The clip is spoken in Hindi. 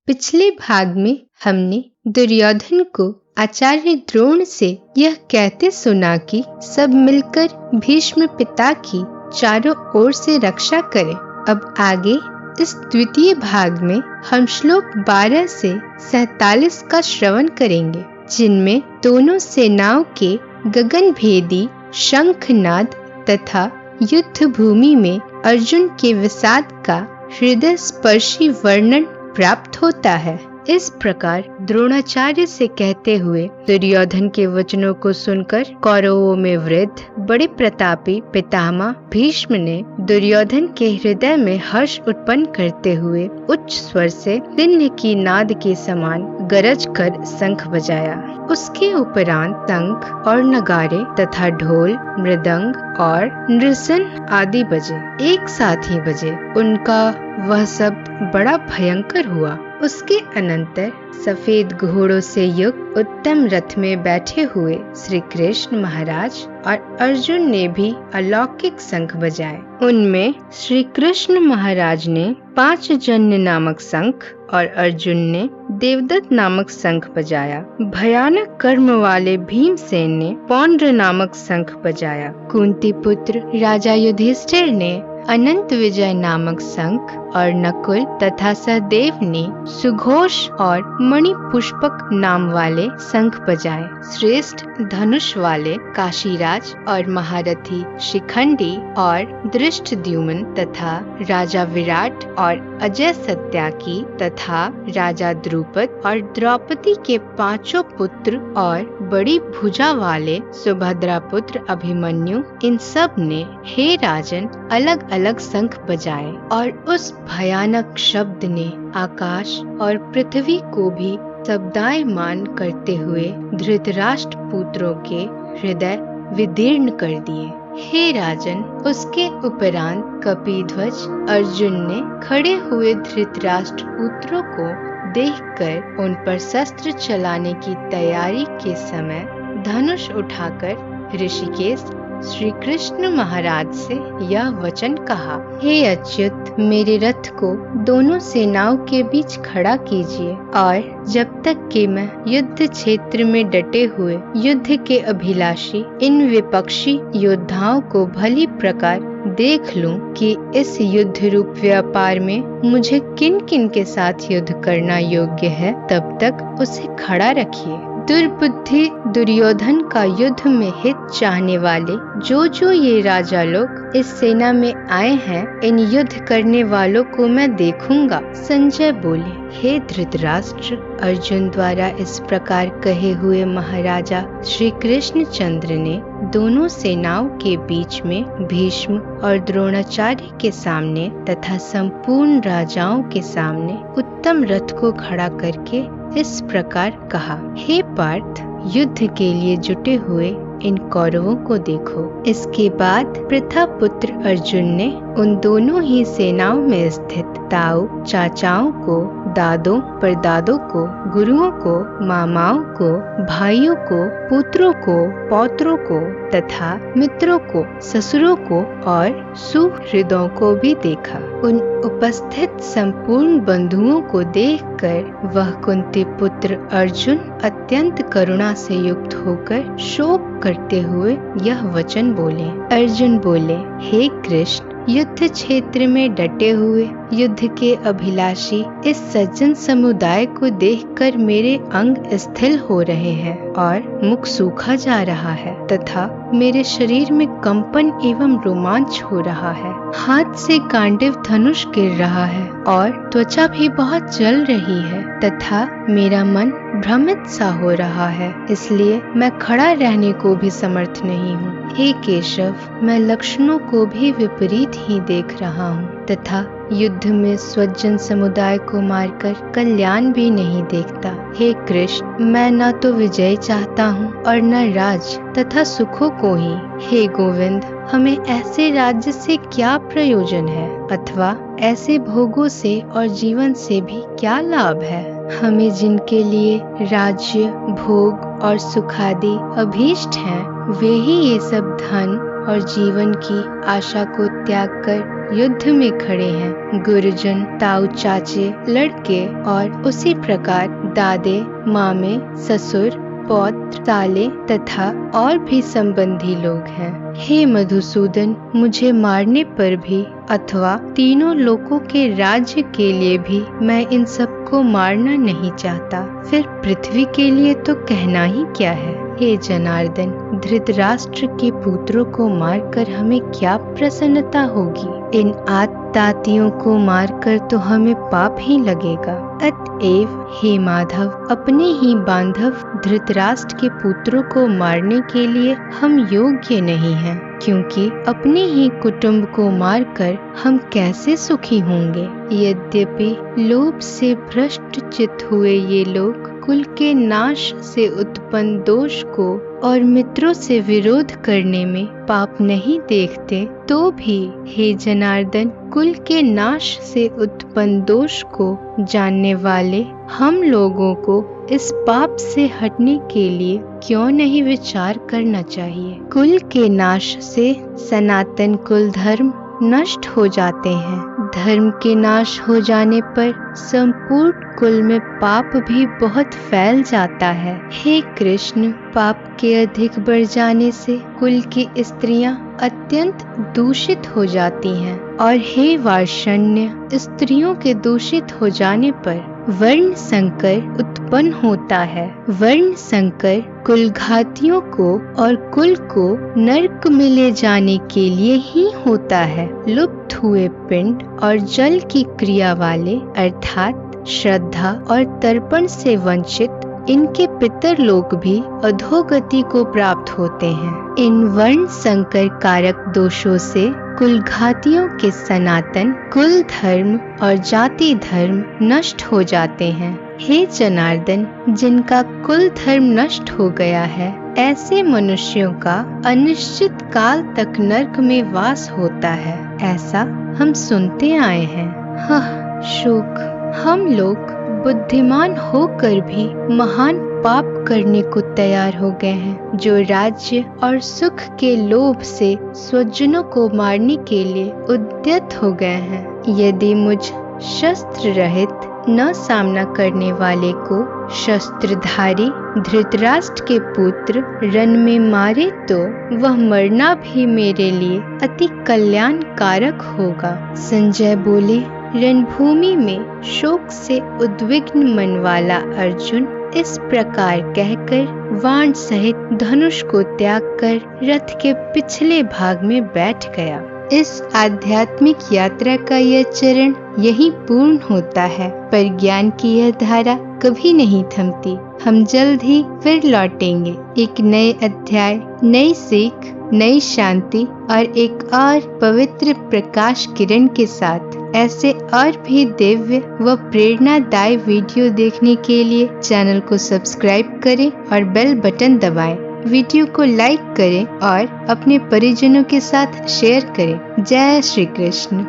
पिछले भाग में हमने दुर्योधन को आचार्य द्रोण से यह कहते सुना कि सब मिलकर भीष्म पिता की चारों ओर से रक्षा करें। अब आगे इस द्वितीय भाग में हम श्लोक 12 से 47 का श्रवण करेंगे, जिनमें दोनों सेनाओं के गगनभेदी शंखनाद तथा युद्ध भूमि में अर्जुन के विषाद का हृदय स्पर्शी वर्णन प्राप्त होता है। इस प्रकार द्रोणाचार्य से कहते हुए दुर्योधन के वचनों को सुनकर कौरवों में वृद्ध बड़े प्रतापी पितामह भीष्म ने दुर्योधन के हृदय में हर्ष उत्पन्न करते हुए उच्च स्वर से सिंह की नाद के समान गरज कर शंख बजाया। उसके उपरांत शंख और नगारे तथा ढोल, मृदंग और नृसिंह आदि बजे, एक साथ ही बजे। उनका वह सब बड़ा भयंकर हुआ। उसके अनंतर सफेद घोड़ों से युक्त उत्तम रथ में बैठे हुए श्री कृष्ण महाराज और अर्जुन ने भी अलौकिक शंख बजाए। उनमें श्री कृष्ण महाराज ने 5 जन्य नामक शंख और अर्जुन ने देवदत्त नामक शंख बजाया। भयानक कर्म वाले भीमसेन ने पौंड्र नामक शंख बजाया। कुंती पुत्र राजा युधिष्ठिर ने अनंत विजय नामक शंख और नकुल तथा सहदेव ने सुघोष और मणि पुष्पक नाम वाले शंख बजाए। श्रेष्ठ धनुष वाले काशीराज और महारथी शिखंडी और धृष्टद्युम्न तथा राजा विराट और अजय सत्याकी तथा राजा द्रुपद और द्रौपदी के 5 पुत्र और बड़ी भुजा वाले सुभद्रा पुत्र अभिमन्यु, इन सब ने हे राजन अलग अलग शंख बजाए। और उस भयानक शब्द ने आकाश और पृथ्वी को भी शब्दायमान करते हुए धृतराष्ट्र पुत्रों के हृदय विदीर्ण कर दिए। हे राजन, उसके उपरांत कपिध्वज अर्जुन ने खड़े हुए धृतराष्ट्र पुत्रों को देखकर उन पर शस्त्र चलाने की तैयारी के समय धनुष उठाकर ऋषिकेश श्री कृष्ण महाराज से यह वचन कहा, हे अच्युत, मेरे रथ को दोनों सेनाओं के बीच खड़ा कीजिए और जब तक कि मैं युद्ध क्षेत्र में डटे हुए युद्ध के अभिलाषी इन विपक्षी योद्धाओं को भली प्रकार देख लूं कि इस युद्ध रूप व्यापार में मुझे किन किन के साथ युद्ध करना योग्य है, तब तक उसे खड़ा रखिए। दुर्बुद्धि दुर्योधन का युद्ध में हित चाहने वाले जो ये राजा लोग इस सेना में आए हैं, इन युद्ध करने वालों को मैं देखूंगा। संजय बोले, हे धृतराष्ट्र, अर्जुन द्वारा इस प्रकार कहे हुए महाराजा श्री कृष्णचंद्र ने दोनों सेनाओं के बीच में भीष्म और द्रोणाचार्य के सामने तथा संपूर्ण राजाओं के सामने उत्तम रथ को खड़ा करके इस प्रकार कहा, हे पार्थ, युद्ध के लिए जुटे हुए इन कौरवों को देखो। इसके बाद पृथा पुत्र अर्जुन ने उन दोनों ही सेनाओं में स्थित ताऊ, चाचाओं को, दादों, परदादों को, गुरुओं को, मामाओं को, भाइयों को, पुत्रों को, पौत्रों को तथा मित्रों को, ससुरों को और सुहृदों को भी देखा। उन उपस्थित संपूर्ण बंधुओं को देखकर वह कुंती पुत्र अर्जुन अत्यंत करुणा से युक्त होकर शोक करते हुए यह वचन बोले। अर्जुन बोले, हे कृष्ण, युद्ध क्षेत्र में डटे हुए युद्ध के अभिलाषी इस सज्जन समुदाय को देखकर मेरे अंग स्थिर हो रहे हैं और मुख सूखा जा रहा है तथा मेरे शरीर में कंपन एवं रोमांच हो रहा है। हाथ से गांडीव धनुष गिर रहा है और त्वचा भी बहुत जल रही है तथा मेरा मन भ्रमित सा हो रहा है, इसलिए मैं खड़ा रहने को भी समर्थ नहीं हूँ। हे केशव, मैं लक्षणों को भी विपरीत ही देख रहा हूँ तथा युद्ध में स्वजन समुदाय को मारकर कल्याण भी नहीं देखता। हे कृष्ण, मैं न तो विजय चाहता हूँ और न राज तथा सुखों को ही। हे गोविंद, हमें ऐसे राज्य से क्या प्रयोजन है अथवा ऐसे भोगों से और जीवन से भी क्या लाभ है। हमें जिनके लिए राज्य, भोग और सुखादि अभीष्ट हैं, वे ही ये सब धन और जीवन की आशा को त्याग कर युद्ध में खड़े हैं। गुरुजन, ताऊ चाचे, लड़के और उसी प्रकार दादे, मामे, ससुर, पौत्र, साले तथा और भी संबंधी लोग हैं। हे मधुसूदन, मुझे मारने पर भी अथवा तीनों लोकों के राज्य के लिए भी मैं इन सबको मारना नहीं चाहता। फिर पृथ्वी के लिए तो कहना ही क्या है। हे जनार्दन, धृतराष्ट्र के पुत्रों को मारकर हमें क्या प्रसन्नता होगी? इन आततातियों को मारकर तो हमें पाप ही लगेगा। अतएव हे माधव, अपने ही बांधव धृतराष्ट्र के पुत्रों को मारने के लिए हम योग्य नहीं हैं, क्योंकि अपने ही कुटुंब को मारकर हम कैसे सुखी होंगे। यद्यपि लोभ से भ्रष्ट चित्त हुए ये लोग कुल के नाश से उत्पन्न दोष को और मित्रों से विरोध करने में पाप नहीं देखते, तो भी हे जनार्दन, कुल के नाश से उत्पन्न दोष को जानने वाले हम लोगों को इस पाप से हटने के लिए क्यों नहीं विचार करना चाहिए। कुल के नाश से सनातन कुल धर्म नष्ट हो जाते हैं। धर्म के नाश हो जाने पर संपूर्ण कुल में पाप भी बहुत फैल जाता है। हे कृष्ण, पाप के अधिक बढ़ जाने से कुल की स्त्रियां अत्यंत दूषित हो जाती हैं, और हे वार्ष्ण्य, स्त्रियों के दूषित हो जाने पर वर्ण संकर उत्पन्न होता है। वर्ण संकर कुल घातियों को और कुल को नरक में ले जाने के लिए ही होता है। लुप्त हुए पिंड और जल की क्रिया वाले अर्थात श्रद्धा और तर्पण से वंचित इनके पितर लोग भी अधोगति को प्राप्त होते हैं। इन वर्ण संकर कारक दोषों से कुल घातियों के सनातन कुल धर्म और जाति धर्म नष्ट हो जाते हैं। हे जनार्दन, जिनका कुल धर्म नष्ट हो गया है, ऐसे मनुष्यों का अनिश्चित काल तक नरक में वास होता है, ऐसा हम सुनते आए हैं। शोक, हम लोग बुद्धिमान होकर भी महान पाप करने को तैयार हो गए हैं, जो राज्य और सुख के लोभ से स्वजनों को मारने के लिए उद्यत हो गए हैं। यदि मुझ शस्त्र रहित न सामना करने वाले को शस्त्रधारी धृतराष्ट्र के पुत्र रण में मारे तो वह मरना भी मेरे लिए अति कल्याणकारक होगा। संजय बोले, रणभूमि में शोक से उद्विग्न मन वाला अर्जुन इस प्रकार कहकर बाण सहित धनुष को त्याग कर रथ के पिछले भाग में बैठ गया। इस आध्यात्मिक यात्रा का यह चरण यही पूर्ण होता है, पर ज्ञान की यह धारा कभी नहीं थमती। हम जल्द ही फिर लौटेंगे, एक नए अध्याय, नई सीख, नई शांति और एक और पवित्र प्रकाश किरण के साथ। ऐसे और भी दिव्य व प्रेरणादायी वीडियो देखने के लिए चैनल को सब्सक्राइब करें और बेल बटन दबाएं। वीडियो को लाइक करें और अपने परिजनों के साथ शेयर करें। जय श्री कृष्ण।